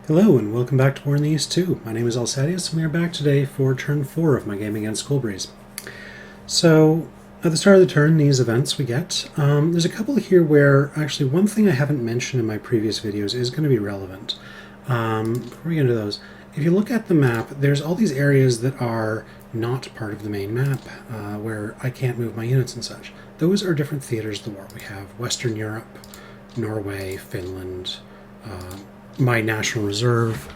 Hello and welcome back to War in the East 2. My name is Alsadius and we are back today for turn 4 of my game against Coolbreeze. So, at the start of the turn, these events we get, there's a couple here where actually one thing I haven't mentioned in my previous videos is going to be relevant. Before we get into those, if you look at the map, there's all these areas that are not part of the main map, where I can't move my units and such. Those are different theaters of the war. We have Western Europe, Norway, Finland, my National Reserve,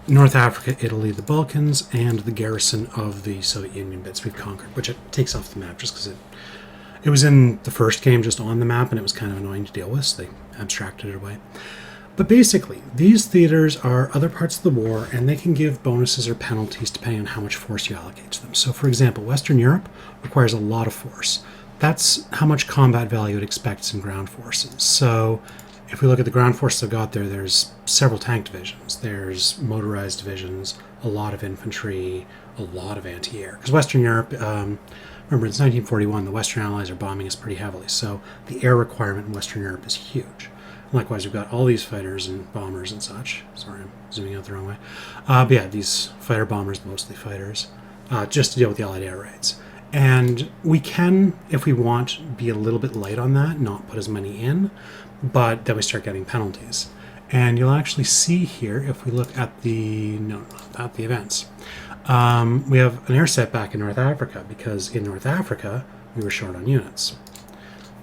North Africa, Italy, the Balkans, and the garrison of the Soviet Union bits we've conquered, which it takes off the map just because it was in the first game just on the map and it was kind of annoying to deal with, so they abstracted it away. But basically, these theaters are other parts of the war and they can give bonuses or penalties depending on how much force you allocate to them. So for example, Western Europe requires a lot of force. That's how much combat value it expects in ground forces. So if we look at the ground forces I've got there, there's several tank divisions, there's motorized divisions, a lot of infantry, a lot of anti-air. Because Western Europe, remember it's 1941, the Western Allies are bombing us pretty heavily, so the air requirement in Western Europe is huge. Likewise, we've got all these fighters and bombers and such. Sorry, I'm zooming out the wrong way. But yeah, these fighter bombers, mostly fighters, just to deal with the Allied air raids. And we can, if we want, be a little bit light on that, not put as many in, but then we start getting penalties. And you'll actually see here, if we look at the events, we have an air setback in North Africa, because in North Africa, we were short on units.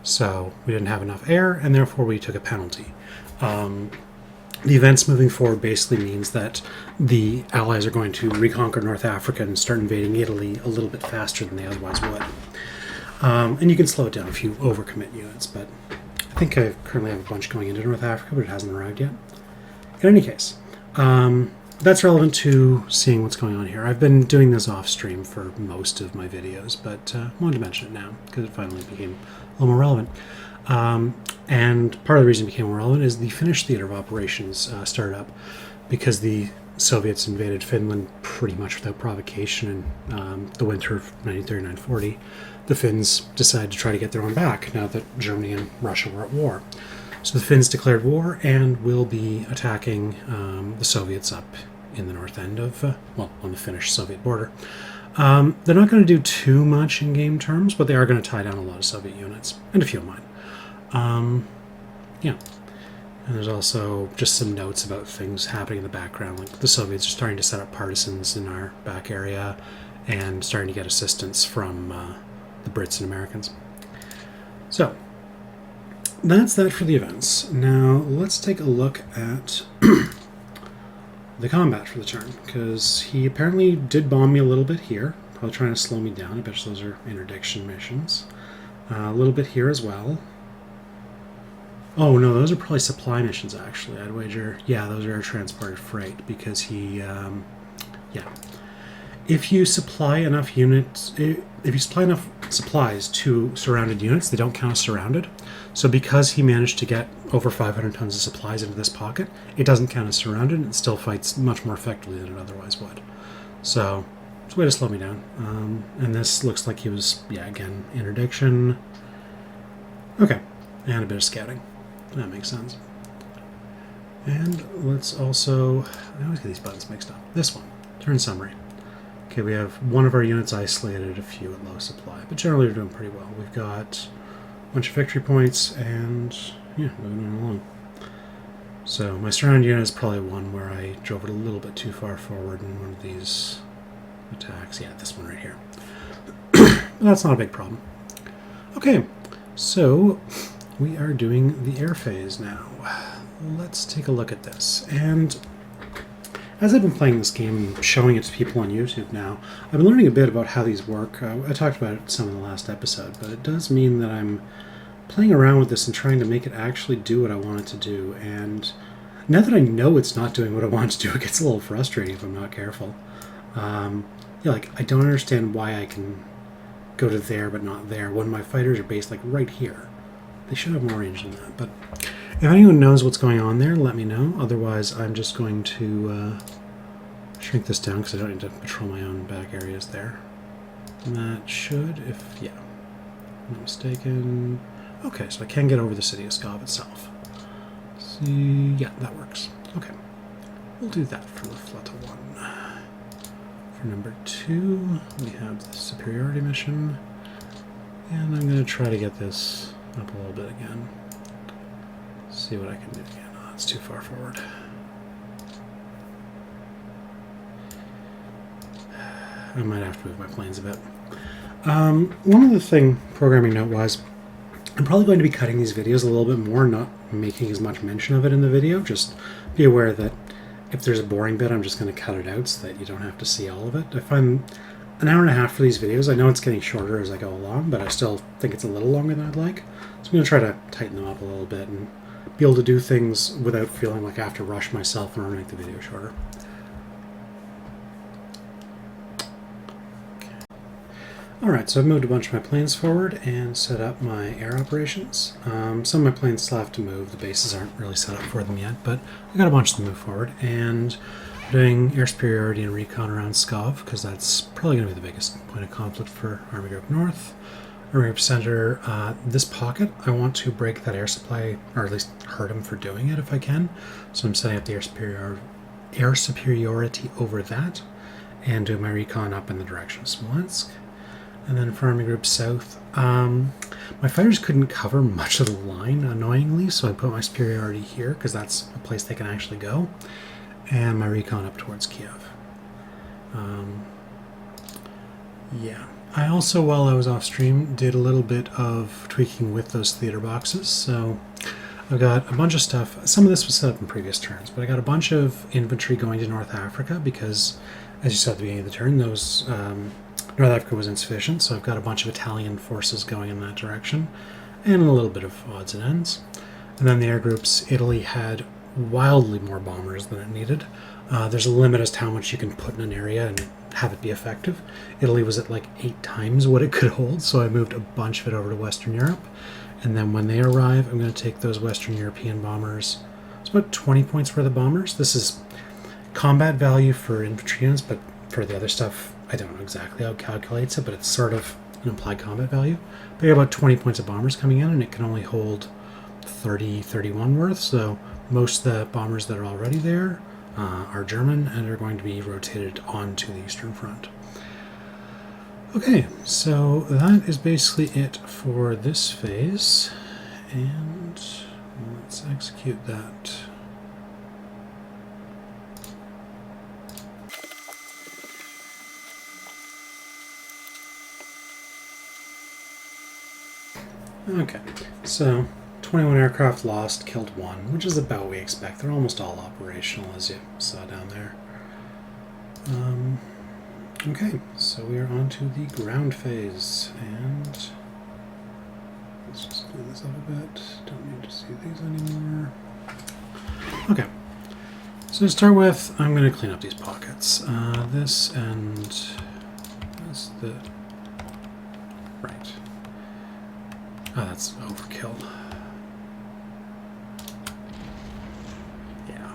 So we didn't have enough air, and therefore we took a penalty. The events moving forward basically means that the Allies are going to reconquer North Africa and start invading Italy a little bit faster than they otherwise would. And you can slow it down if you overcommit units, but I think I currently have a bunch going into North Africa, but it hasn't arrived yet. In any case, that's relevant to seeing what's going on here. I've been doing this off stream for most of my videos, but I wanted to mention it now because it finally became a little more relevant. And part of the reason it became more relevant is the Finnish theater of operations started up because the Soviets invaded Finland pretty much without provocation in the winter of 1939-40. The Finns decided to try to get their own back now that Germany and Russia were at war. So the Finns declared war and will be attacking the Soviets up in the north end of, on the Finnish-Soviet border. They're not going to do too much in game terms, but they are going to tie down a lot of Soviet units, and a few of mine. Yeah. And there's also just some notes about things happening in the background, like the Soviets are starting to set up partisans in our back area and starting to get assistance from the Brits and Americans. So, that's that for the events. Now, let's take a look at the combat for the turn, because he apparently did bomb me a little bit here, probably trying to slow me down. I bet those are interdiction missions. A little bit here as well. Oh no, those are probably supply missions actually, I'd wager. Yeah, those are air transported freight, because he, yeah. If you supply enough units, if you supply enough supplies to surrounded units, they don't count as surrounded. So because he managed to get over 500 tons of supplies into this pocket, it doesn't count as surrounded, and it still fights much more effectively than it otherwise would. So, it's a way to slow me down. And this looks like he was, yeah, again, interdiction. Okay, and a bit of scouting. That makes sense. And let's also, I always get these buttons mixed up. This one, turn summary. Okay, we have one of our units isolated, a few at low supply, but generally we're doing pretty well. We've got a bunch of victory points and, yeah, moving along. So my surround unit is probably one where I drove it a little bit too far forward in one of these attacks. Yeah, this one right here. But that's not a big problem. Okay, so we are doing the air phase now. Let's take a look at this. And as I've been playing this game and showing it to people on YouTube now, I've been learning a bit about how these work. I talked about it some in the last episode, but it does mean that I'm playing around with this and trying to make it actually do what I want it to do. And now that I know it's not doing what I want it to do, it gets a little frustrating if I'm not careful. Yeah, like, I don't understand why I can go to there but not there when my fighters are based, like, right here. They should have more range than that, but if anyone knows what's going on there, let me know. Otherwise, I'm just going to shrink this down because I don't need to patrol my own back areas there. And that should, if, yeah, I'm not mistaken. Okay, so I can get over the city of Skov itself. See, yeah, that works. Okay. we'll do that for the Flutter one. For number 2, we have the superiority mission, and I'm going to try to get this up a little bit again. See what I can do again. Oh, it's too far forward. I might have to move my planes a bit. One other thing, programming note-wise, I'm probably going to be cutting these videos a little bit more, not making as much mention of it in the video. Just be aware that if there's a boring bit, I'm just going to cut it out so that you don't have to see all of it. I find an hour and a half for these videos. I know it's getting shorter as I go along, but I still think it's a little longer than I'd like. So I'm going to try to tighten them up a little bit and be able to do things without feeling like I have to rush myself in order to make the video shorter. Alright, so I've moved a bunch of my planes forward and set up my air operations. Some of my planes still have to move. The bases aren't really set up for them yet, but I got a bunch to move forward. And I'm doing air superiority and recon around Skov, because that's probably going to be the biggest point of conflict for Army Group North. Army Group Center, this pocket, I want to break that air supply, or at least hurt them for doing it if I can. So I'm setting up the air superiority over that, and doing my recon up in the direction of Smolensk. And then for Army Group South, my fighters couldn't cover much of the line, annoyingly, so I put my superiority here, because that's a place they can actually go, and my recon up towards Kiev. Yeah. I also, while I was off stream, did a little bit of tweaking with those theater boxes, so I've got a bunch of stuff. Some of this was set up in previous turns, but I got a bunch of infantry going to North Africa, because, as you saw at the beginning of the turn, those... North Africa was insufficient, so I've got a bunch of Italian forces going in that direction, and a little bit of odds and ends. And then the air groups, Italy had wildly more bombers than it needed. There's a limit as to how much you can put in an area and have it be effective. Italy was at like 8 times what it could hold, so I moved a bunch of it over to Western Europe. And then when they arrive, I'm going to take those Western European bombers. It's about 20 points worth of bombers. This is combat value for infantry units, but for the other stuff, I don't know exactly how it calculates it, but it's sort of an implied combat value. But you have about 20 points of bombers coming in, and it can only hold 30, 31 worth, so most of the bombers that are already there are German and are going to be rotated onto the Eastern Front. Okay, so that is basically it for this phase, and let's execute that. Okay, so 21 aircraft lost, killed 1, which is about what we expect. They're almost all operational, as you saw down there. Okay, so we are on to the ground phase, and let's just clean this up a bit. Don't need to see these anymore. Okay, so to start with, I'm going to clean up these pockets. This and this, right. Oh, that's overkill. Yeah.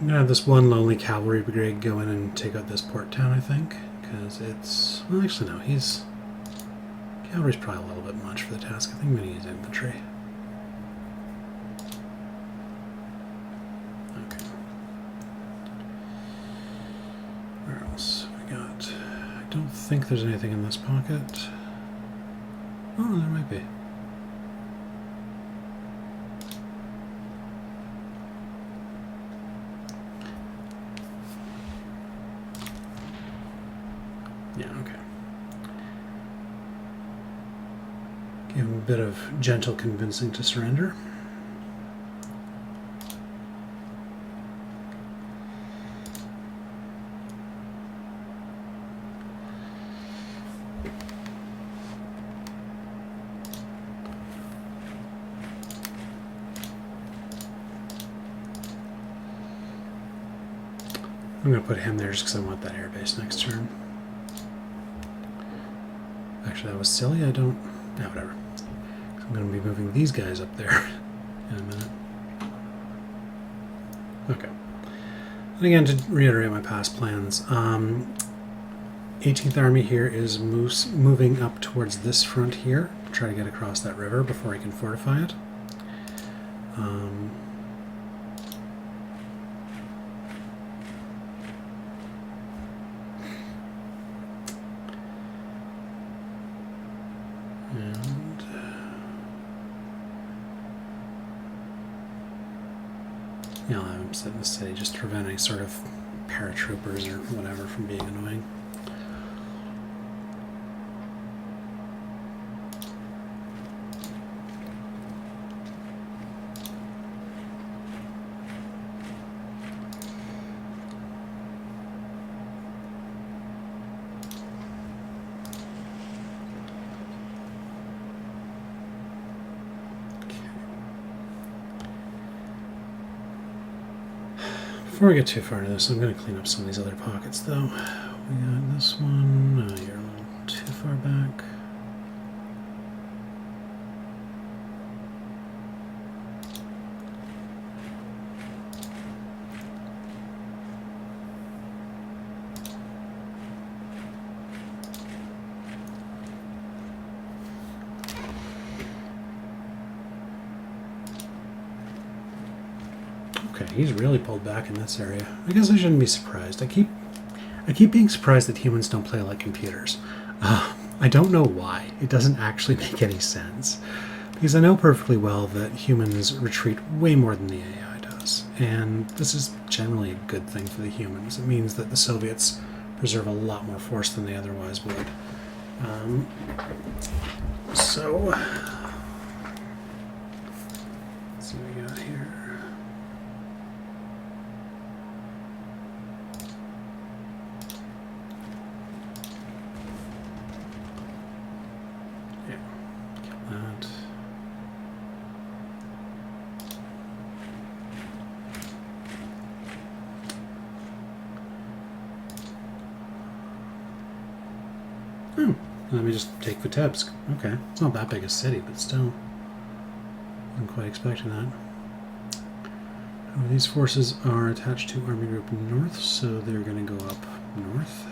I'm gonna have this one lonely cavalry brigade go in and take out this port town, I think, because it's... Well, actually, no, cavalry's probably a little bit much for the task. I think I'm going to use infantry. Okay. Where else have we got? I don't think there's anything in this pocket. Oh, there might be. Yeah, okay. Give him a bit of gentle convincing to surrender. I'm going to put him there just because I want that airbase next turn. Actually, that was silly. I don't... No, whatever. I'm going to be moving these guys up there in a minute. Okay. And again, to reiterate my past plans, 18th Army here is moving up towards this front here, try to get across that river before I can fortify it. And yeah, I'll have him sit in the city just to prevent any sort of paratroopers or whatever from being annoying. Before I get too far into this, I'm going to clean up some of these other pockets, though. We got this one. You're a little too far back. Okay, he's really pulled back in this area. I guess I shouldn't be surprised. I keep being surprised that humans don't play like computers. I don't know why. It doesn't actually make any sense. Because I know perfectly well that humans retreat way more than the AI does. And this is generally a good thing for the humans. It means that the Soviets preserve a lot more force than they otherwise would. So, let's see what we got here. That. Oh, let me just take Vitebsk. Okay, it's not that big a city, but still, I'm quite expecting that. These forces are attached to Army Group North, so they're going to go up north.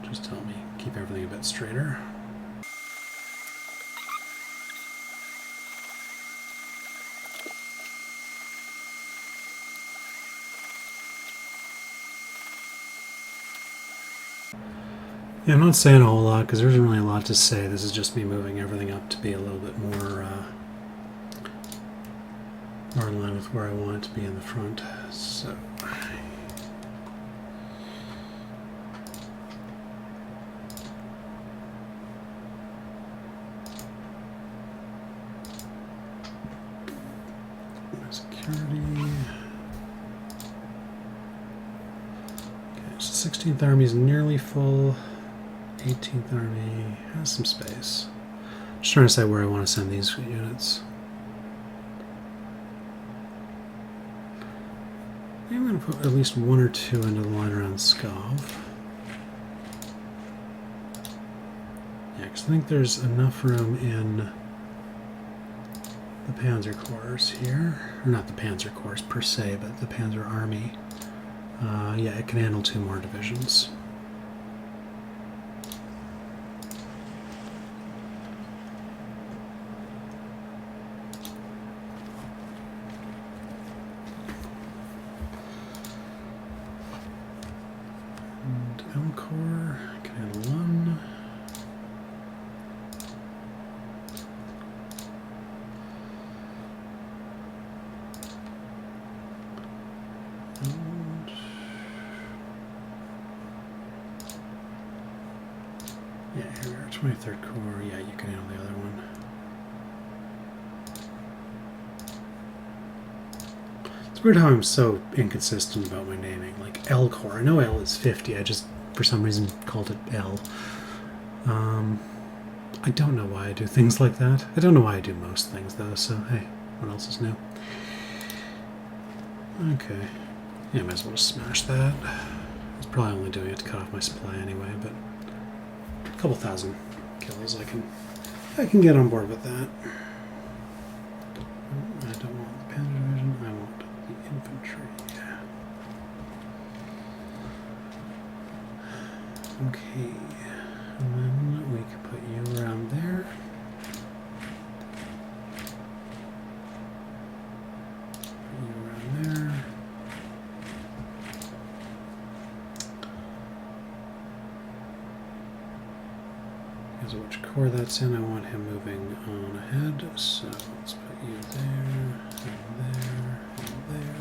Just help me keep everything a bit straighter. Yeah, I'm not saying a whole lot because there isn't really a lot to say. This is just me moving everything up to be a little bit more in line with where I want it to be in the front. So. Security. 16th Army is nearly full. 18th Army has some space. Just trying to decide where I want to send these units. I'm going to put at least one or two into the line around Pskov. Yeah, because I think there's enough room in the Panzer Corps here. Or not the Panzer Corps per se, but the Panzer Army. Yeah, it can handle 2 more divisions. And M Corps can handle 1. And yeah, here we are, 23rd Corps. Yeah, you can handle the other one. It's weird how I'm so inconsistent about my naming. Like L Corps. I know L is 50. I just, for some reason, called it L. I don't know why I do things like that. I don't know why I do most things, though, so hey, what else is new? Okay. Yeah, I might as well just smash that. I was probably only doing it to cut off my supply anyway, but a couple thousand kills, I can get on board with that. I don't want the Panzer Division, I want the infantry. Okay, and then we can put you around there. Put you around there. Because of which core that's in, I want him moving on ahead. So let's put you there, and there, and there.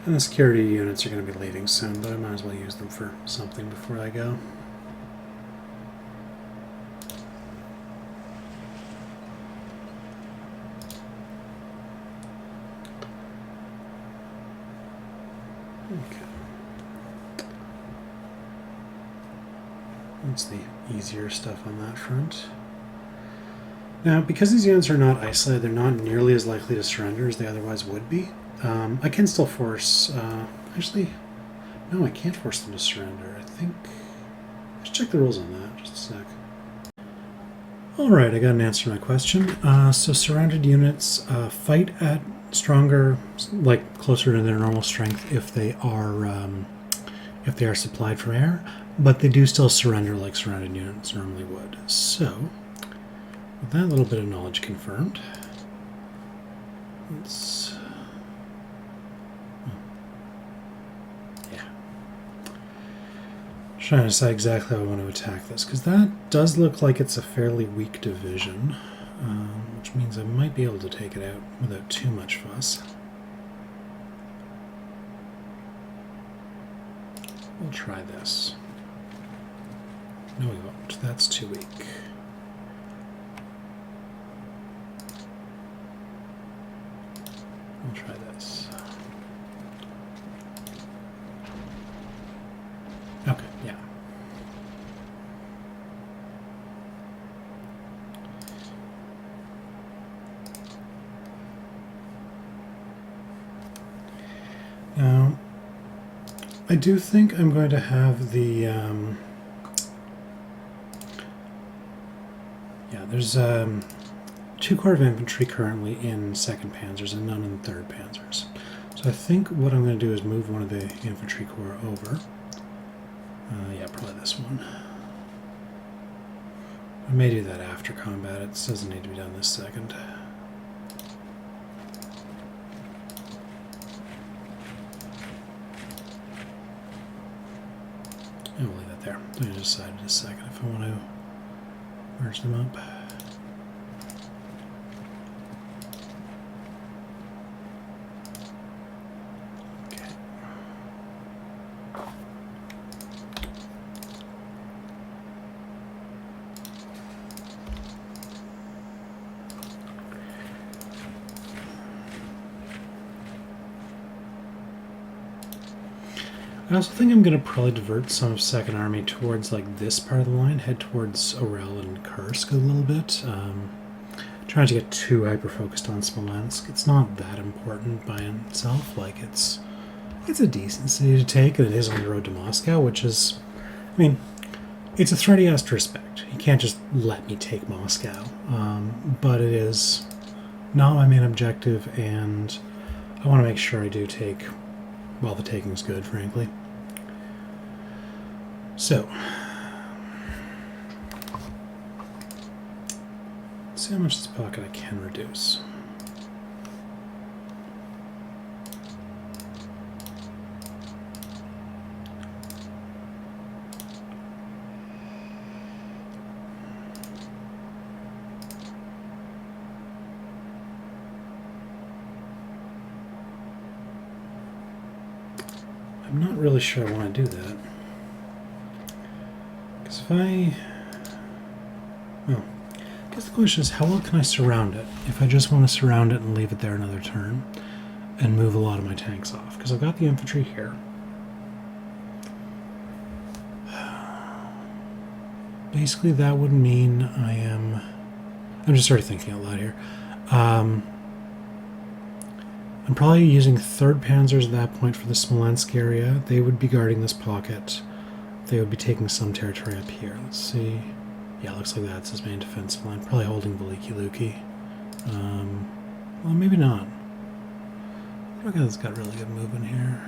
And the security units are going to be leaving soon, but I might as well use them for something before I go. Okay. That's the easier stuff on that front. Now, because these units are not isolated, they're not nearly as likely to surrender as they otherwise would be. I can still force, actually, no, I can't force them to surrender. I think, let's check the rules on that, just a sec. Alright, I got an answer to my question. So surrounded units fight at stronger, like closer to their normal strength if they are supplied from air, but they do still surrender like surrounded units normally would. So, with that little bit of knowledge confirmed, let's... Trying to decide exactly how I want to attack this, because that does look like it's a fairly weak division, which means I might be able to take it out without too much fuss. We'll try this. No, we won't. That's too weak. We'll try this. Okay, yeah. Now, I do think I'm going to have the, yeah, there's 2 Corps of Infantry currently in 2nd Panzers and none in 3rd Panzers. So I think what I'm going to do is move one of the Infantry Corps over. Yeah, probably this one. I may do that after combat. It doesn't need to be done this second. I'll leave that there. Let me decide in a second if I want to merge them up. I also think I'm going to probably divert some of 2nd Army towards like this part of the line, head towards Orel and Kursk a little bit. Trying to get too hyper-focused on Smolensk. It's not that important by itself. Like, it's a decent city to take, and it is on the road to Moscow, which is, I mean, it's a threat he has to respect. He can't just let me take Moscow. But it is not my main objective, and I want to make sure I do take, well, the taking's good, frankly. So, let's see how much this pocket I can reduce. I'm not really sure I want to do that. Because if I... Well, I guess the question is, how well can I surround it? If I just want to surround it and leave it there another turn. and move a lot of my tanks off, because I've got the infantry here. Basically, that would mean I'm just sort of thinking out loud here. I'm probably using 3rd Panzers at that point for the Smolensk area. They would be guarding this pocket. They would be taking some territory up here. Let's see. Yeah, looks like that's his main defensive line. Probably holding Veliki Luki. Well, maybe not. Look at this, got really good movement here.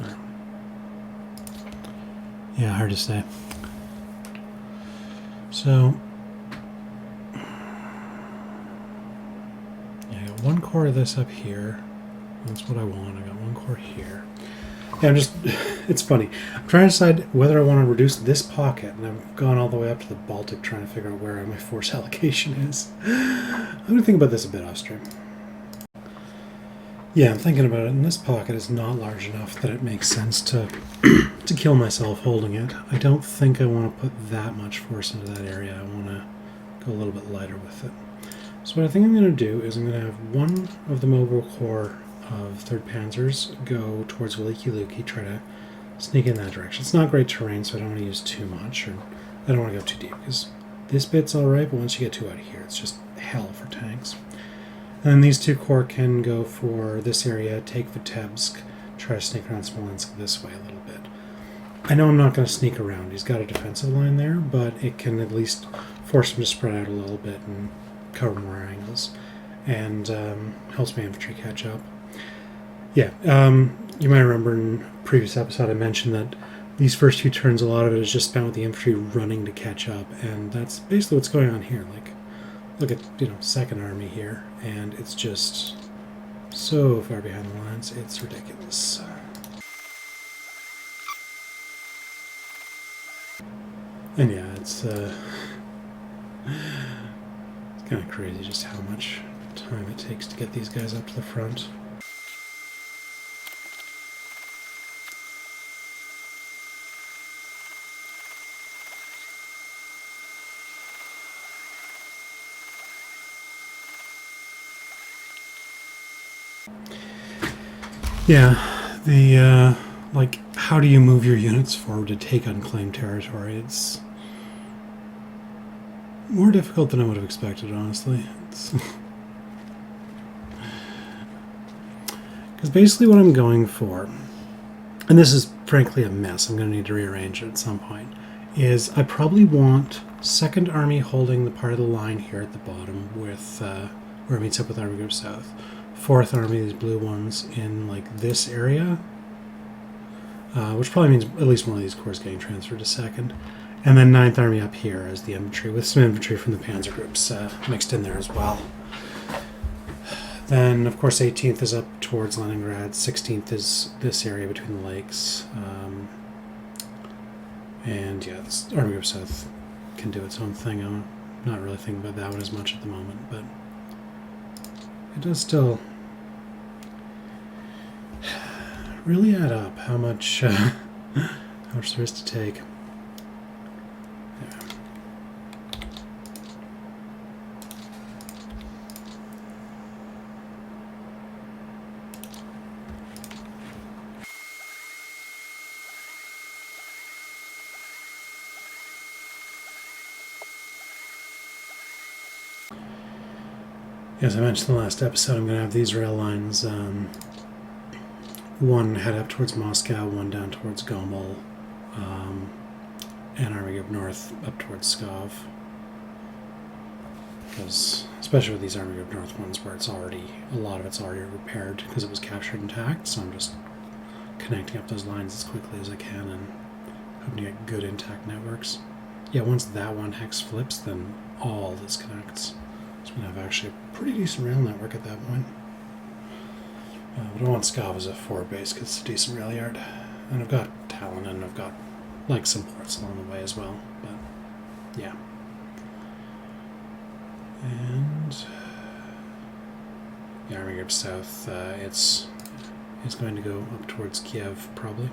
Right. Yeah, hard to say. So, yeah, I got 1 corps of this up here. That's what I want. I got 1 corps here. Yeah, it's funny. I'm trying to decide whether I want to reduce this pocket, and I've gone all the way up to the Baltic trying to figure out where my force allocation is. I'm going to think about this a bit off stream. Yeah, I'm thinking about it, and this pocket is not large enough that it makes sense to to kill myself holding it. I don't think I want to put that much force into that area. I want to go a little bit lighter with it. So what I think I'm going to do is I'm going to have 1 of the mobile corps of 3rd Panzers go towards Veliki Luki, try to sneak in that direction. It's not great terrain, so I don't want to use too much, or I don't want to go too deep, because this bit's alright, but once you get too out of here, it's just hell for tanks. And then these 2 corps can go for this area, take Vitebsk, try to sneak around Smolensk this way a little bit. I know I'm not going to sneak around. He's got a defensive line there, but it can at least force him to spread out a little bit and cover more angles, and helps my infantry catch up. Yeah, you might remember in a previous episode I mentioned that these first 2 turns, a lot of it is just spent with the infantry running to catch up, and that's basically what's going on here. Like, look at, 2nd Army here, and it's just so far behind the lines, it's ridiculous. And yeah, it's kind of crazy just how much time it takes to get these guys up to the front. Yeah, the, like, how do you move your units forward to take unclaimed territory? It's more difficult than I would have expected, honestly. Because basically what I'm going for, and this is frankly a mess, I'm going to need to rearrange it at some point, is I probably want 2nd Army holding the part of the line here at the bottom with where it meets up with Army Group South. 4th Army, these blue ones, in like this area, which probably means at least one of these corps getting transferred to 2nd. And then 9th Army up here as the infantry, with some infantry from the Panzer groups mixed in there as well. Then, of course, 18th is up towards Leningrad. 16th is this area between the lakes. And yeah, this Army Group South can do its own thing. I'm not really thinking about that one as much at the moment, but it does still really add up how much there is to take. As I mentioned in the last episode, I'm going to have these rail lines, one head up towards Moscow, one down towards Gomel, and Army Group North up towards Pskov. Because, especially with these Army Group North ones where it's already, a lot of it's already repaired because it was captured intact, so I'm just connecting up those lines as quickly as I can and hoping to get good intact networks. Yeah, once that one hex flips, then all this connects. So I'm going to have actually a pretty decent rail network at that point. But I want Pskov as a forward base because it's a decent rail yard. And I've got Talon and I've got like some ports along the way as well. But yeah. And the Army Group South, it's going to go up towards Kiev probably.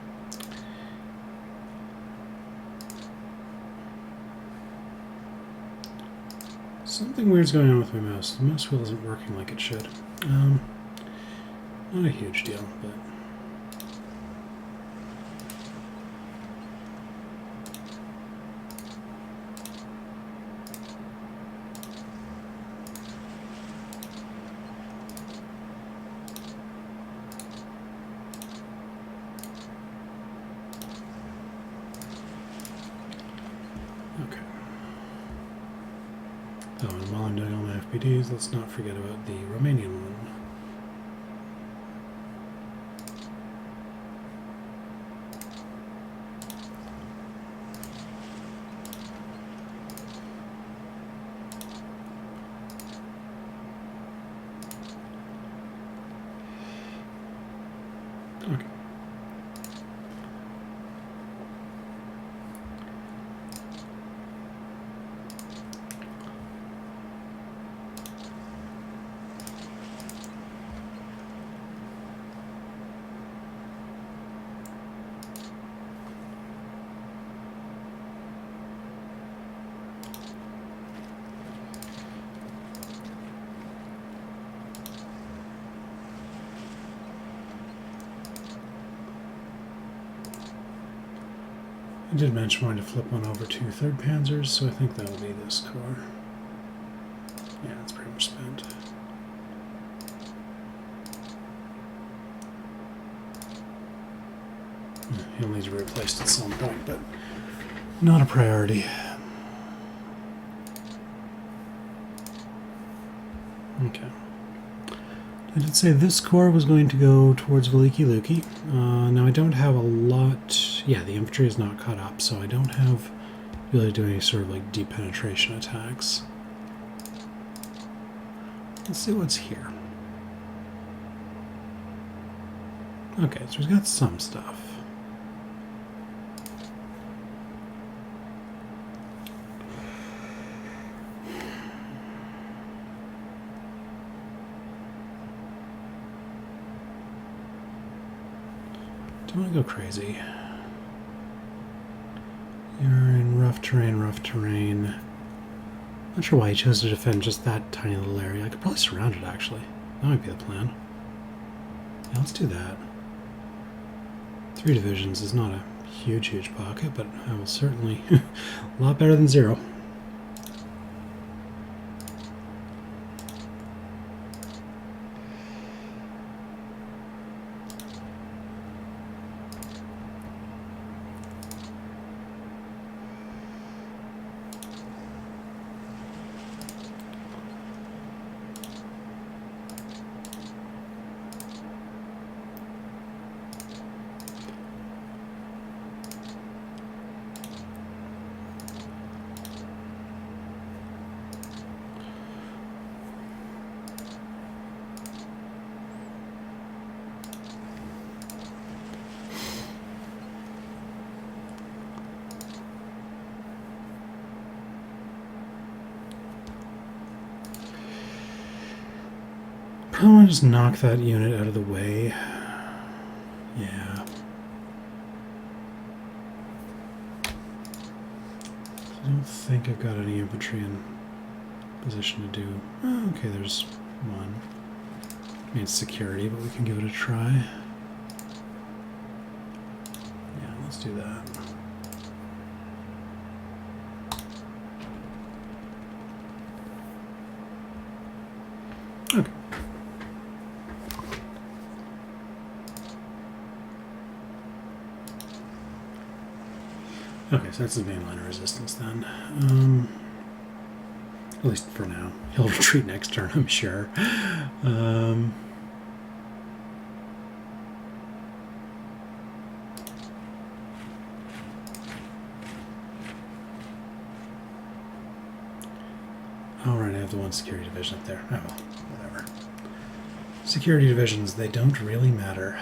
Something weird's going on with my mouse. The mouse wheel isn't working like it should. Not a huge deal, but... Okay. Oh, and while I'm doing all my FPDs, let's not forget about the Romanian one. Okay. I did mention wanting to flip one over to 3rd Panzers, so I think that'll be this core. Yeah, it's pretty much spent. He'll need to be replaced at some point, but not a priority. Okay. I did say this core was going to go towards Veliki Luki. Now I don't have a lot... Yeah, the infantry is not caught up, so I don't have the ability to do any sort of like deep penetration attacks. Let's see what's here. Okay, so we've got some stuff. Don't want to go crazy. You're in rough terrain. Not sure why he chose to defend just that tiny little area. I could probably surround it, actually. That might be the plan. Yeah, let's do that. 3 divisions is not a huge pocket, but I will certainly... a lot better than 0. I want to just knock that unit out of the way. Yeah. I don't think I've got any infantry in position to do... Oh, okay, there's one. I mean, it's security, but we can give it a try. Yeah, let's do that. Okay. Okay, so that's the main line of resistance then. At least for now. He'll retreat next turn, I'm sure. Alright, I have the one security division up there. Oh well, whatever. Security divisions, they don't really matter.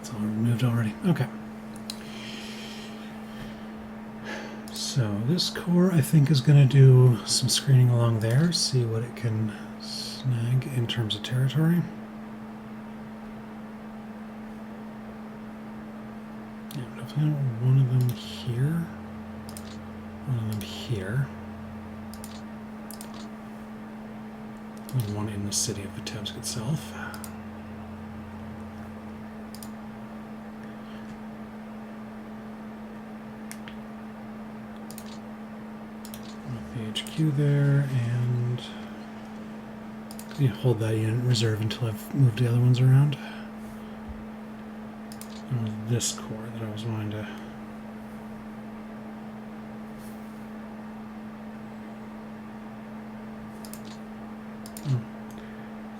It's all removed already. Okay. So this core, I think, is going to do some screening along there, see what it can snag in terms of territory. Yeah, definitely one of them here, one of them here, and one in the city of Vitebsk itself. With the HQ there, and hold that unit in reserve until I've moved the other ones around. And with this core that I was wanting to.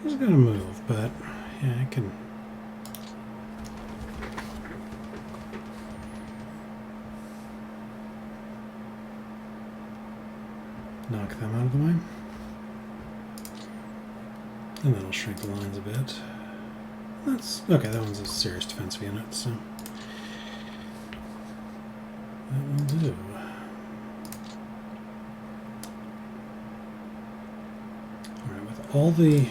He's gonna move, but yeah, I can. Knock them out of the way. And then I'll shrink the lines a bit. That's okay, that one's a serious defensive unit, so that will do. Alright, with all the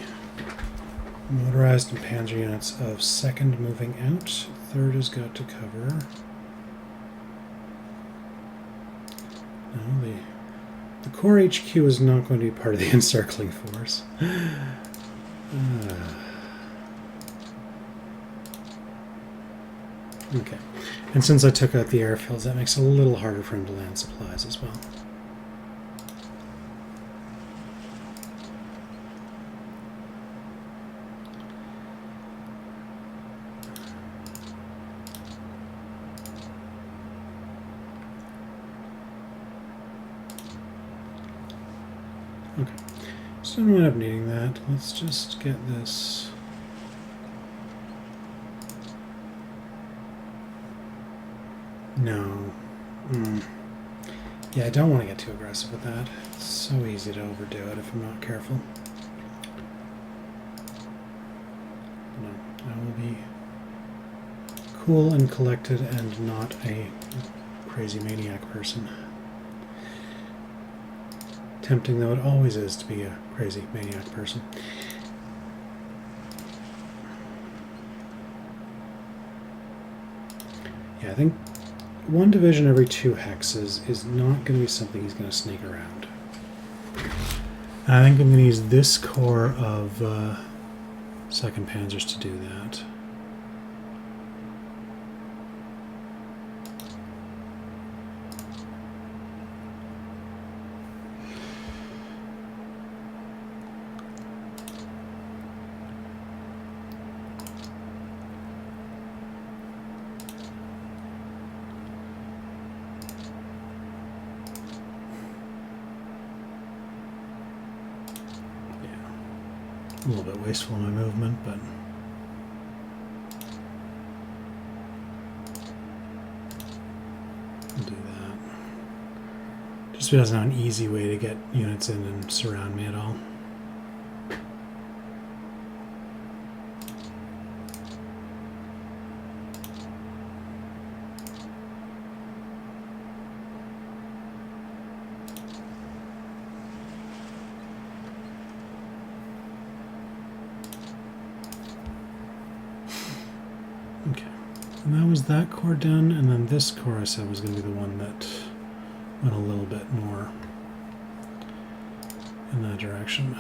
motorized and panzer units of 2nd moving out, 3rd has got to cover. No, the core HQ is not going to be part of the encircling force. Okay, and since I took out the airfields, that makes it a little harder for him to land supplies as well. Okay, so I'm going to end up needing that. Let's just get this. No. Yeah, I don't want to get too aggressive with that. It's so easy to overdo it if I'm not careful. No, I will be cool and collected and not a crazy maniac person. Tempting though it always is to be a crazy maniac person. Yeah, I think 1 division every 2 hexes is not going to be something he's going to sneak around. I think I'm going to use this core of 2nd Panzers to do that. A little bit wasteful in my movement, but I'll do that. Just because it's not an easy way to get units in and surround me at all. Okay, and that was that core done, and then this core I said was going to be the one that went a little bit more in that direction.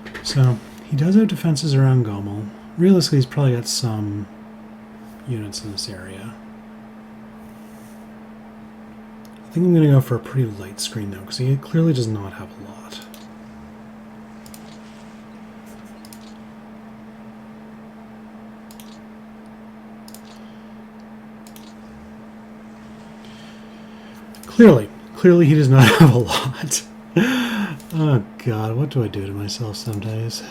Okay. So he does have defenses around Gomel. Realistically, he's probably got some units in this area. I think I'm going to go for a pretty light screen though, because he clearly does not have a lot. Clearly he does not have a lot. Oh god, what do I do to myself some days?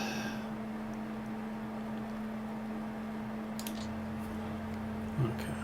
Okay.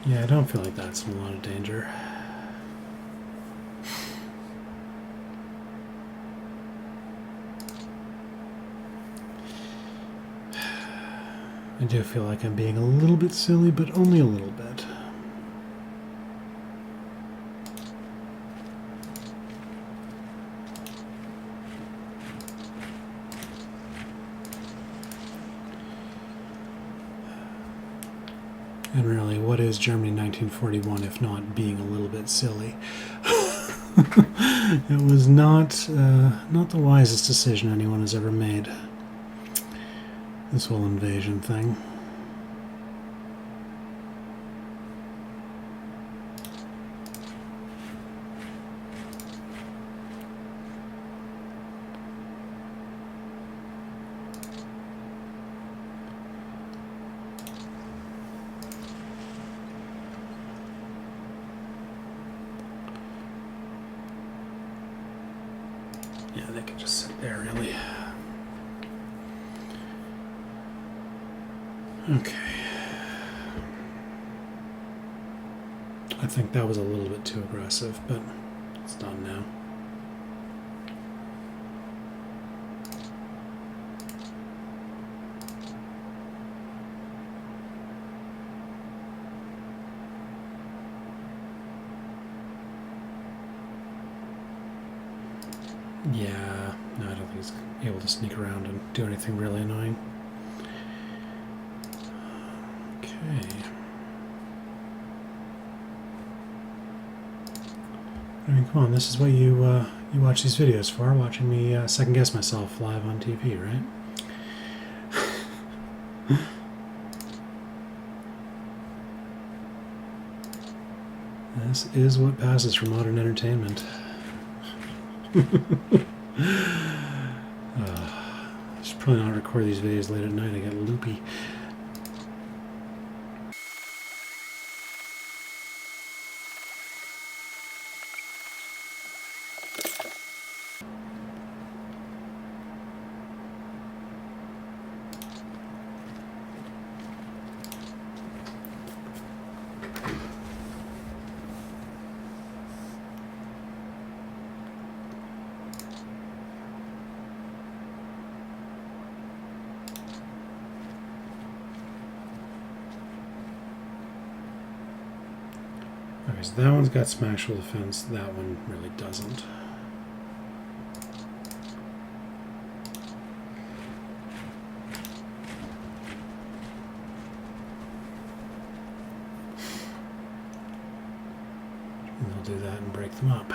Yeah, I don't feel like that's in a lot of danger. I do feel like I'm being a little bit silly, but only a little bit. And really, what is Germany in 1941 if not being a little bit silly? It was not the wisest decision anyone has ever made. This whole invasion thing. Yeah, they could just sit there, really. Okay. I think that was a little bit too aggressive, but it's done now. Yeah, no, I don't think he's able to sneak around and do anything really annoying. Okay. I mean, come on, this is what you watch these videos for, watching me second guess myself live on TV, right? This is what passes for modern entertainment. I should probably not record these videos late at night. I get loopy. Okay, so that one's got some actual defense. That one really doesn't. And they'll do that and break them up.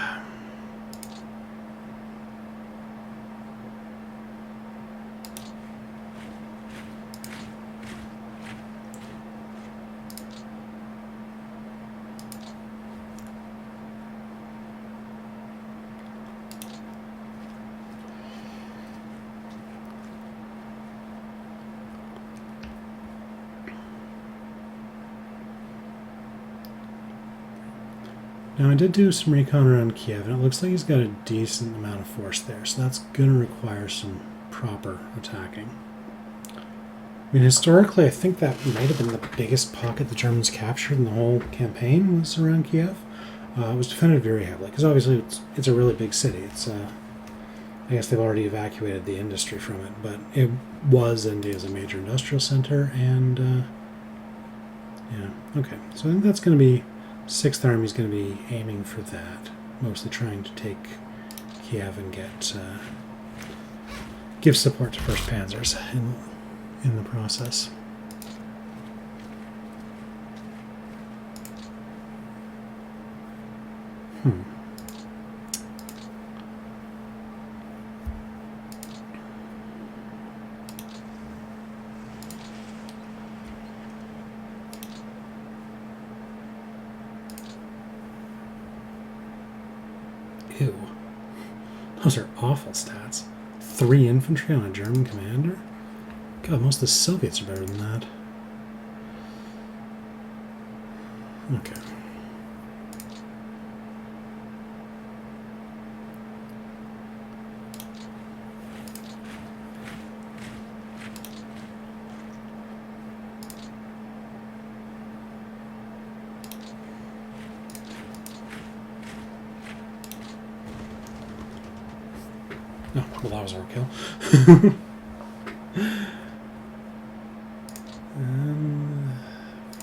Now I did do some recon around Kiev, and it looks like he's got a decent amount of force there, so that's going to require some proper attacking. I mean, historically, I think that might have been the biggest pocket the Germans captured in the whole campaign was around Kiev. It was defended very heavily, because obviously it's a really big city. It's I guess they've already evacuated the industry from it, but it was and is a major industrial center, and yeah, okay. So I think that's going to be 6th Army is going to be aiming for that, mostly trying to take Kiev and give support to 1st Panzers in the process. Ew. Those are awful stats. 3 infantry on a German commander? God, most of the Soviets are better than that. Okay. Oh, well, that was overkill.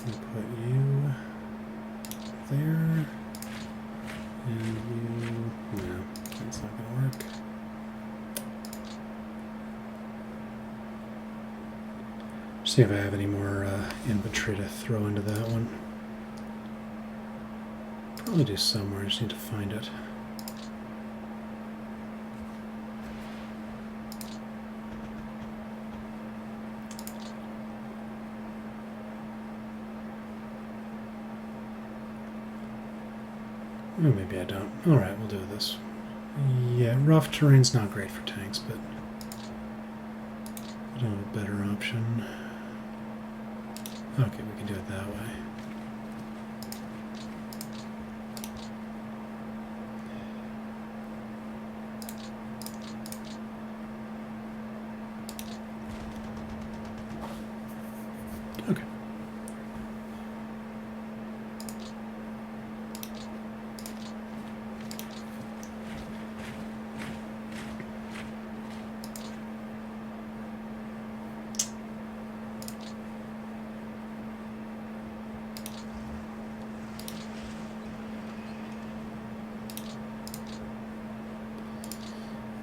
We'll put you there. And you... No, that's not going to work. See if I have any more infantry to throw into that one. Probably do somewhere, I just need to find it. Oh, maybe I don't. Alright, we'll do this. Yeah, rough terrain's not great for tanks, but I don't have a better option. Okay, we can do it that way. Okay.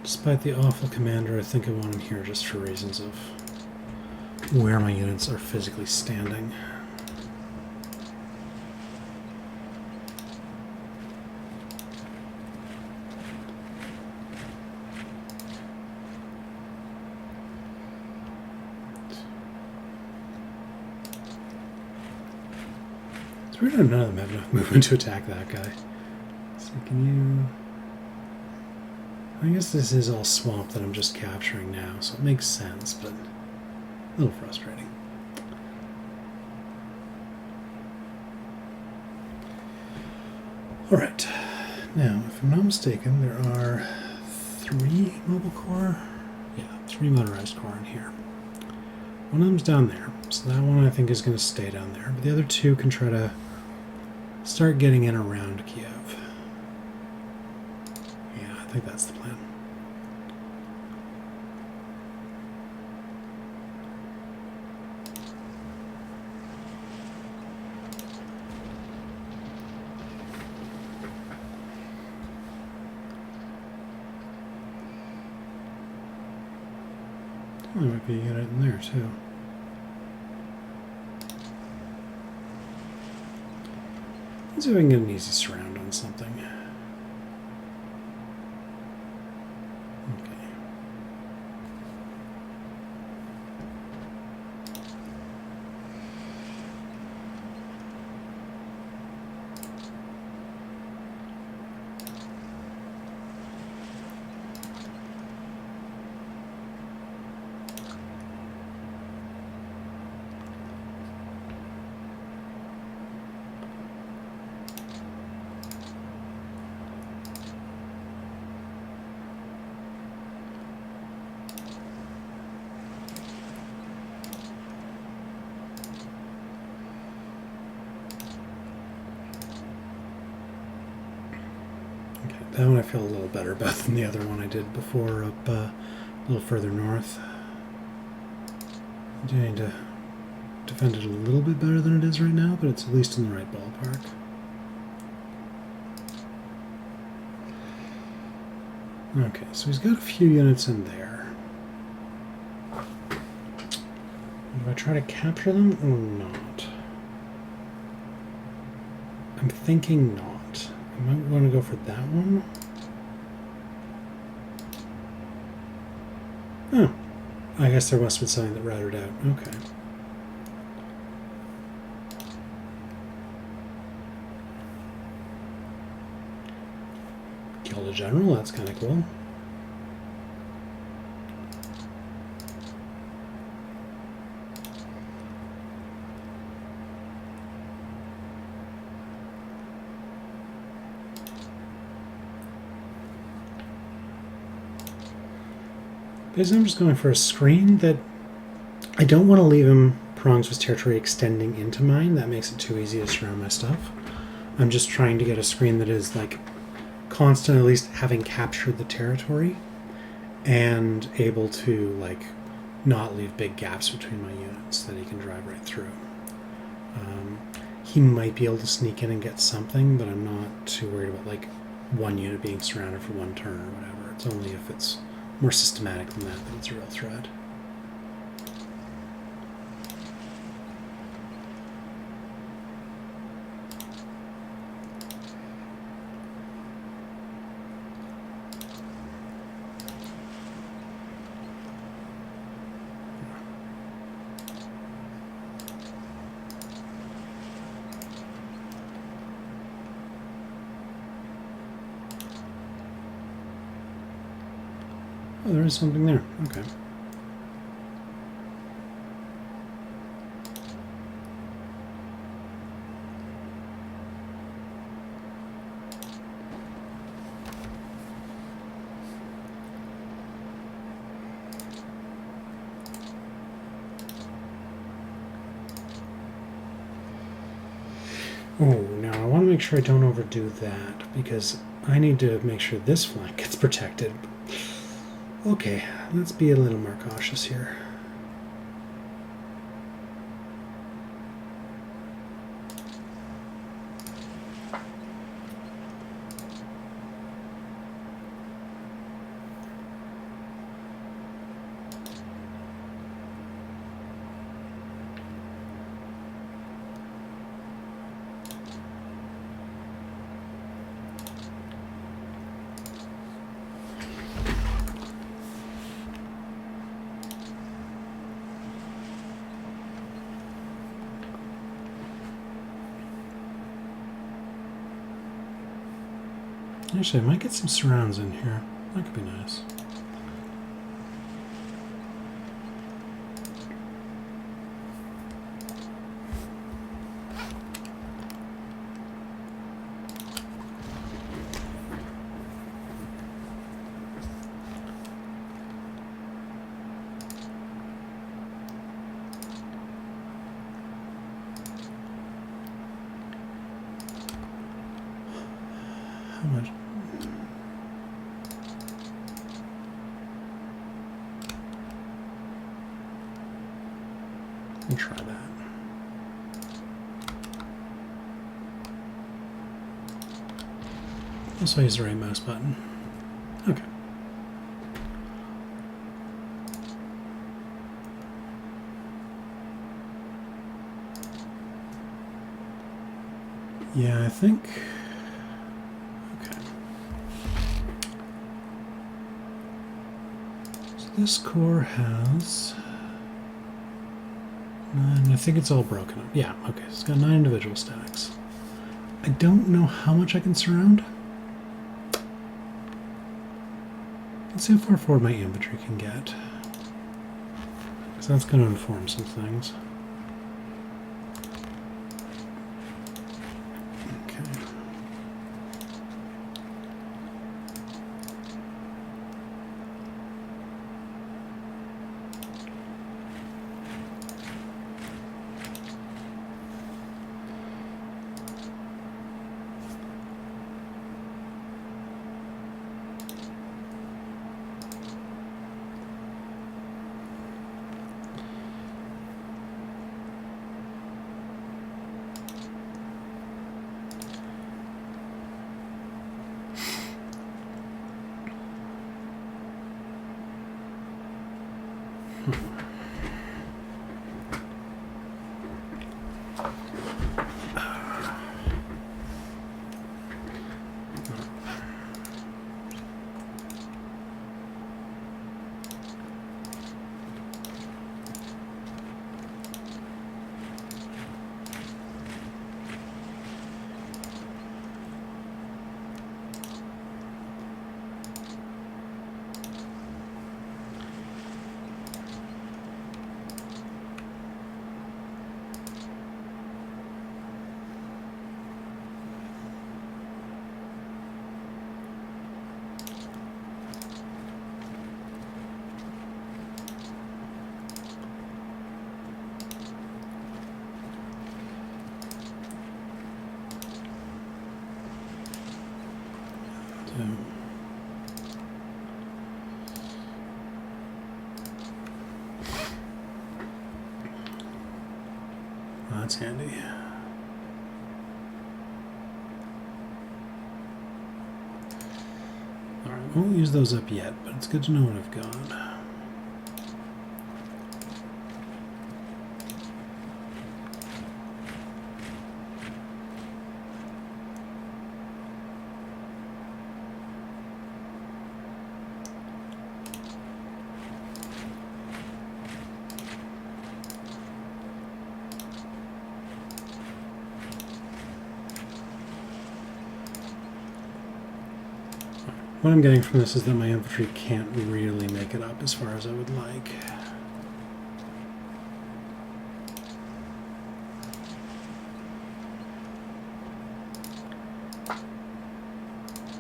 Despite the awful commander, I think I want him here just for reasons of where my units are physically standing. It's weird none of them have enough movement to attack that guy. So can you... I guess this is all swamp that I'm just capturing now, so it makes sense, but a little frustrating. Alright, now, if I'm not mistaken, there are 3 mobile corps? Yeah, 3 motorized corps in here. One of them's down there, so that one I think is going to stay down there, but the other 2 can try to start getting in around Kiev. Yeah, I think that's the plan. There might be a unit in there too. Let's see if I can get an easy surround on something. Okay. That one I feel a little better about than the other one I did before up a little further north. I'm doing to defend it a little bit better than it is right now, but it's at least in the right ballpark. Okay, so he's got a few units in there. Do I try to capture them or not? I'm thinking not. I might want to go for that one. Oh, I guess there must have been something that routed out. Okay. Killed a general, that's kind of cool. Basically, I'm just going for a screen that I don't want to leave him prongs with territory extending into mine. That makes it too easy to surround my stuff. I'm just trying to get a screen that is like constant, at least having captured the territory, and able to like not leave big gaps between my units that he can drive right through. He might be able to sneak in and get something, but I'm not too worried about like one unit being surrounded for one turn or whatever. It's only if it's more systematic than that it's a real threat. Oh, there is something there. Okay. Oh, now I want to make sure I don't overdo that because I need to make sure this flank gets protected. Okay, let's be a little more cautious here. Actually, I might get some surrounds in here. That could be nice. How much? We'll try that. Also use the right mouse button. Okay. Yeah, I think. Okay. So this core has 9. I think it's all broken up. Yeah, okay. So it's got 9 individual stacks. I don't know how much I can surround. Let's see how far forward my infantry can get. Because that's going to inform some things. Okay. handy. Alright, I won't use those up yet, but it's good to know what I've got. What I'm getting from this is that my infantry can't really make it up as far as I would like.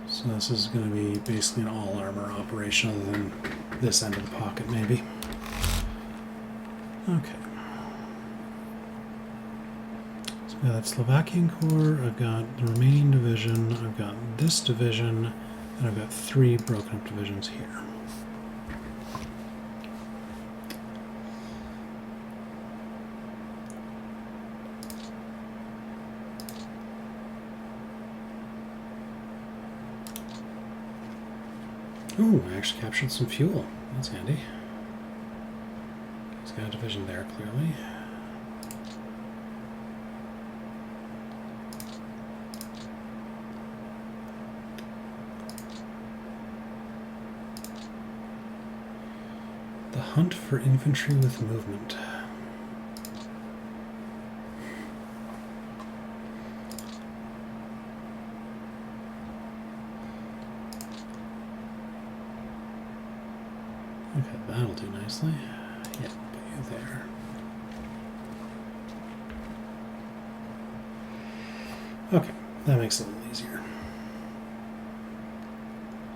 So this is going to be basically an all-armor operation other than this end of the pocket, maybe. Okay. So I've got that Slovakian Corps, I've got the Romanian division, I've got this division, and I've got 3 broken up divisions here. Oh, I actually captured some fuel. That's handy. He's got a division there, clearly. The hunt for infantry with movement. Okay, that'll do nicely. Yeah, put you there. Okay, that makes it a little easier.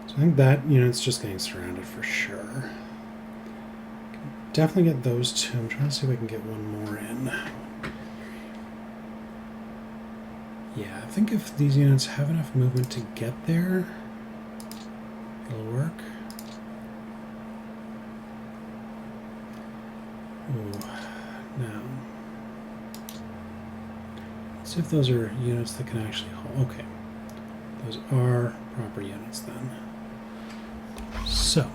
So I think that unit's just getting surrounded for sure. Definitely get those 2. I'm trying to see if I can get one more in. Yeah, I think if these units have enough movement to get there, it'll work. Ooh, now. Let's see if those are units that can actually hold. Okay. Those are proper units then. So.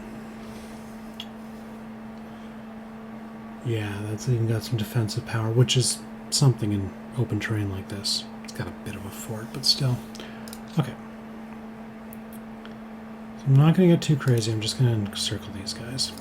Yeah, that's even got some defensive power, which is something in open terrain like this. It's got a bit of a fort, but still. Okay. So I'm not going to get too crazy. I'm just going to circle these guys.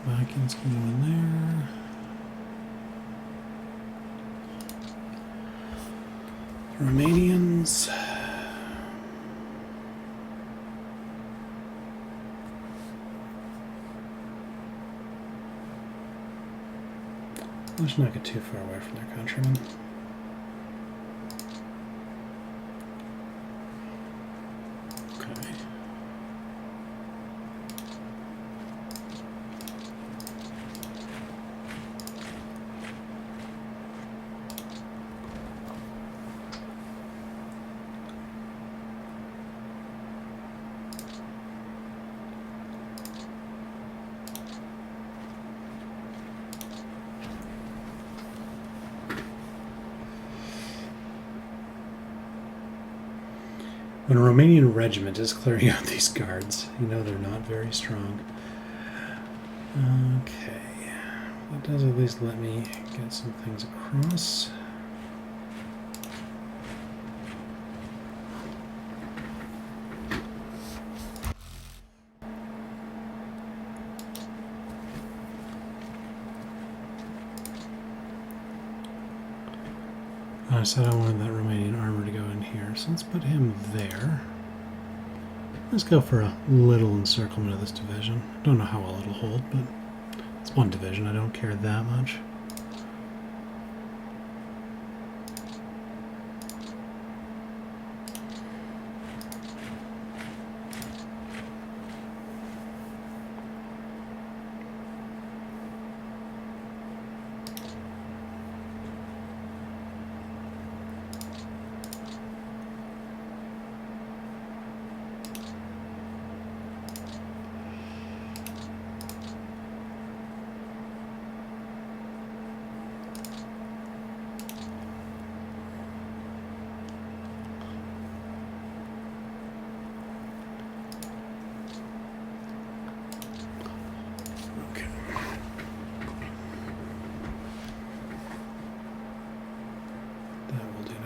Vikings can go in there. The Romanians. Let's not get too far away from their countrymen. Okay. When a Romanian regiment is clearing out these guards, you know they're not very strong. Okay, that does at least let me get some things across. I said I wanted that Romanian armor to go in here, so let's put him there. Let's go for a little encirclement of this division. Don't know how well it'll hold, but it's one division. I don't care that much.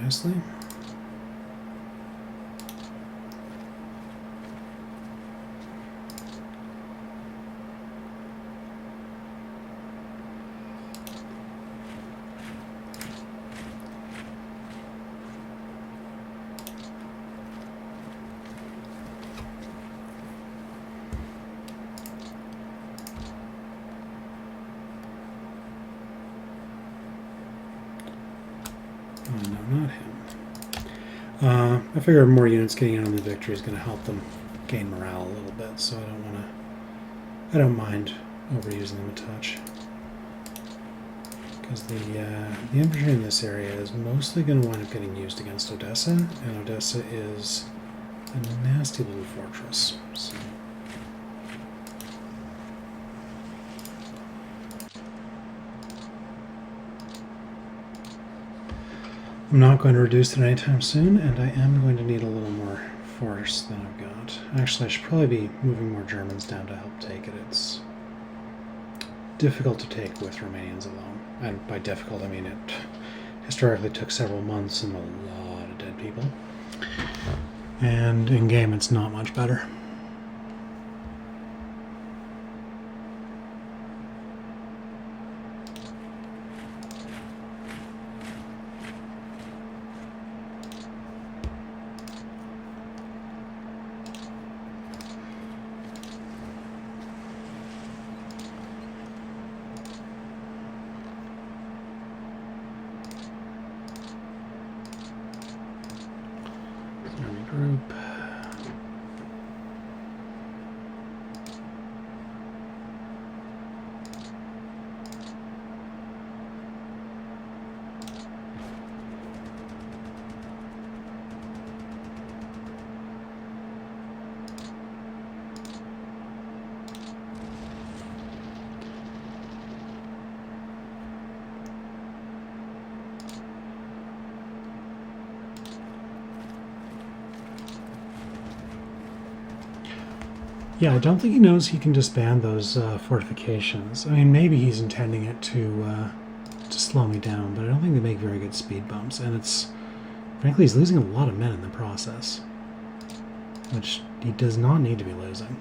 Nicely. Oh, no, not him. I figure more units getting in on the victory is going to help them gain morale a little bit, so I don't mind overusing them a touch. Because the infantry in this area is mostly going to wind up getting used against Odessa, and Odessa is a nasty little fortress. So. I'm not going to reduce it anytime soon, and I am going to need a little more force than I've got. Actually, I should probably be moving more Germans down to help take it. It's difficult to take with Romanians alone. And by difficult, I mean it historically took several months and a lot of dead people. And in-game, it's not much better. Group. Yeah, I don't think he knows he can disband those fortifications. I mean, maybe he's intending it to slow me down, but I don't think they make very good speed bumps. And it's, frankly, he's losing a lot of men in the process, which he does not need to be losing.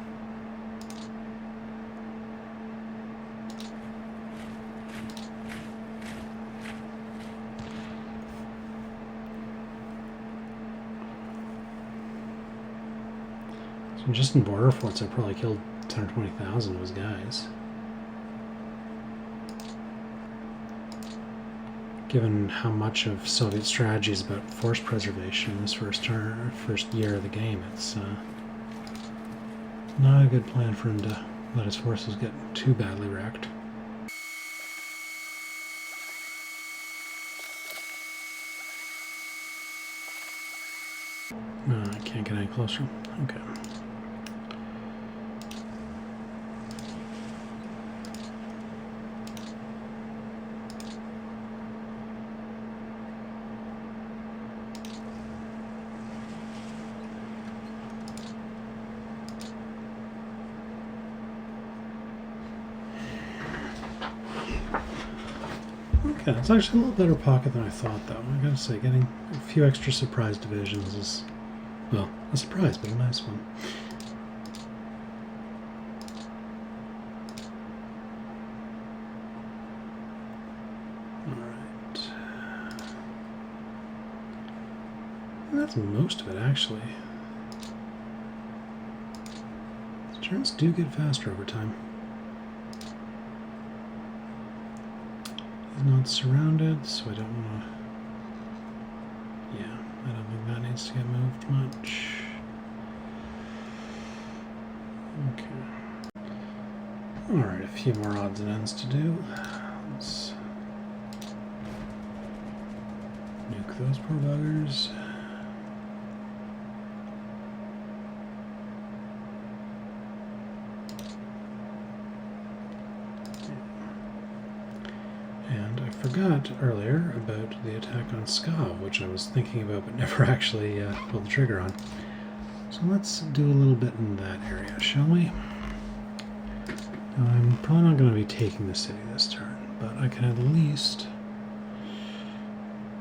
Just in border forts, I probably killed 10 or 20,000 of his guys. Given how much of Soviet strategy is about force preservation in this first year of the game, it's not a good plan for him to let his forces get too badly wrecked. No, I can't get any closer. Okay. Yeah, it's actually a little better pocket than I thought, though. I gotta say, getting a few extra surprise divisions is, well, a surprise, but a nice one. Alright. that's most of it, actually. The turns do get faster over time. He's not surrounded, so I don't want to... Yeah, I don't think that needs to get moved much. Okay. Alright, a few more odds and ends to do. Let's nuke those poor buggers. And I forgot earlier about the attack on Skav, which I was thinking about but never actually pulled the trigger on. So let's do a little bit in that area, shall we? Now, I'm probably not going to be taking the city this turn, but I can at least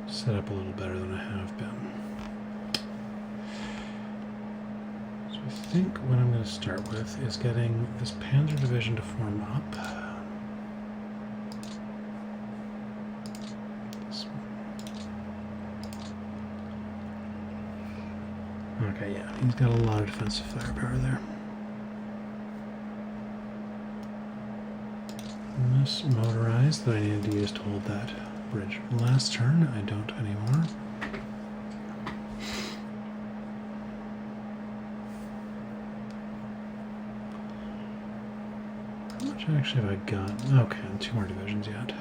set up a little better than I have been. So I think what I'm going to start with is getting this Panzer division to form up. Okay, yeah, he's got a lot of defensive firepower there. And this motorized that I needed to use to hold that bridge last turn, I don't anymore. How much actually have I got? Okay, 2 more divisions yet.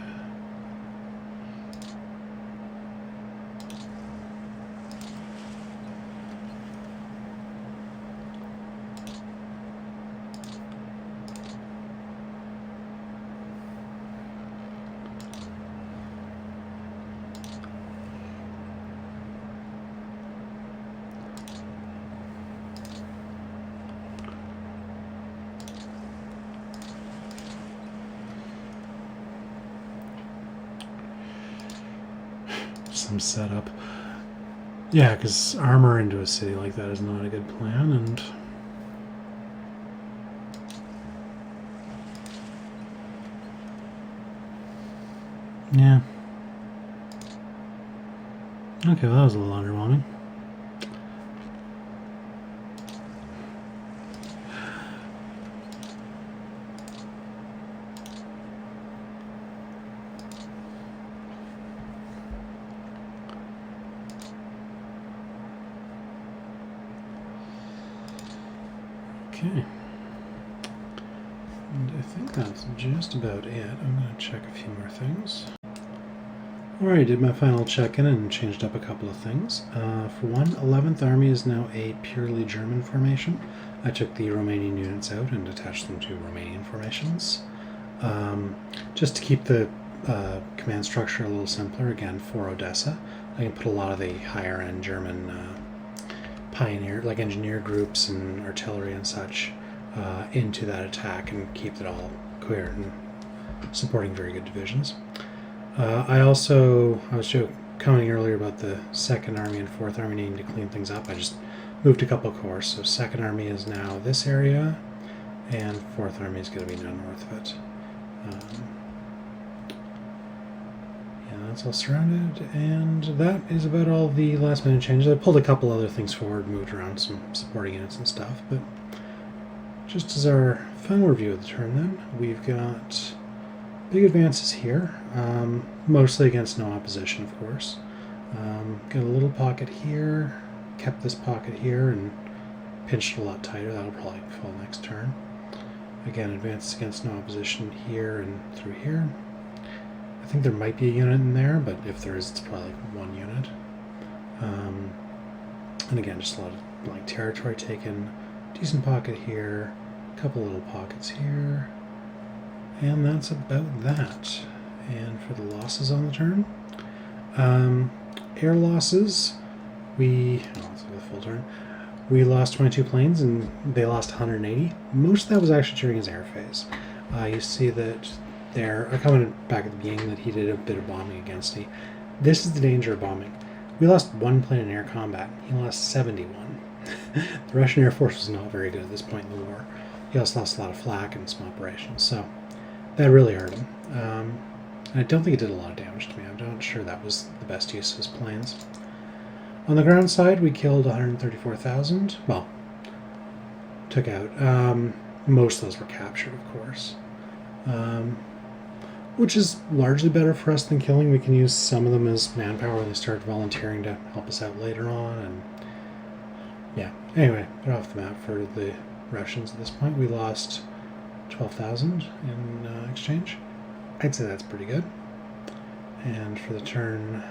Some setup. Yeah, because armor into a city like that is not a good plan, and yeah. Okay, well that was a little underwhelming. Okay, and I think that's just about it. I'm going to check a few more things. Alright, did my final check-in and changed up a couple of things. For one, 11th Army is now a purely German formation. I took the Romanian units out and attached them to Romanian formations. Just to keep the command structure a little simpler, again, for Odessa, I can put a lot of the higher-end German pioneer, like engineer groups and artillery and such, into that attack and keep it all coherent and supporting very good divisions. I was commenting earlier about the 2nd Army and 4th Army needing to clean things up. I just moved a couple of corps, so 2nd Army is now this area, and 4th Army is going to be now north of it. Yeah, that's all surrounded, and that is about all the last minute changes. I pulled a couple other things forward, moved around some supporting units and stuff, but just as our final review of the turn then, we've got big advances here, mostly against no opposition, of course. Got a little pocket here, kept this pocket here, and pinched it a lot tighter. That'll probably fall next turn. Again, advances against no opposition here and through here. I think there might be a unit in there, but if there is, it's probably like 1 unit. And again, just a lot of like territory taken. Decent pocket here, a couple little pockets here, and that's about that. And for the losses on the turn, air losses, let's look at the full turn. We lost 22 planes and they lost 180. Most of that was actually during his air phase. You see that there, I commented back at the beginning that he did a bit of bombing against me. This is the danger of bombing. We lost 1 plane in air combat. He lost 71. The Russian Air Force was not very good at this point in the war. He also lost a lot of flak and some operations, so that really hurt him. And I don't think it did a lot of damage to me. I'm not sure that was the best use of his planes. On the ground side, we killed 134,000. Well, took out. Most of those were captured, of course. Which is largely better for us than killing. We can use some of them as manpower when they start volunteering to help us out later on. And yeah, anyway, put off the map for the Russians at this point. We lost 12,000 in exchange. I'd say that's pretty good. And for the turn,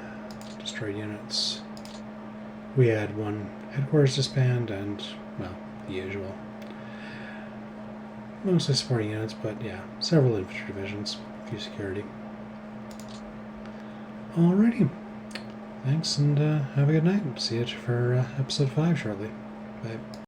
destroy units. We had one headquarters disband and, well, the usual. Mostly supporting units, but yeah, several infantry divisions, a few security. Alrighty. Thanks, and have a good night. See you for episode 5 shortly. Bye.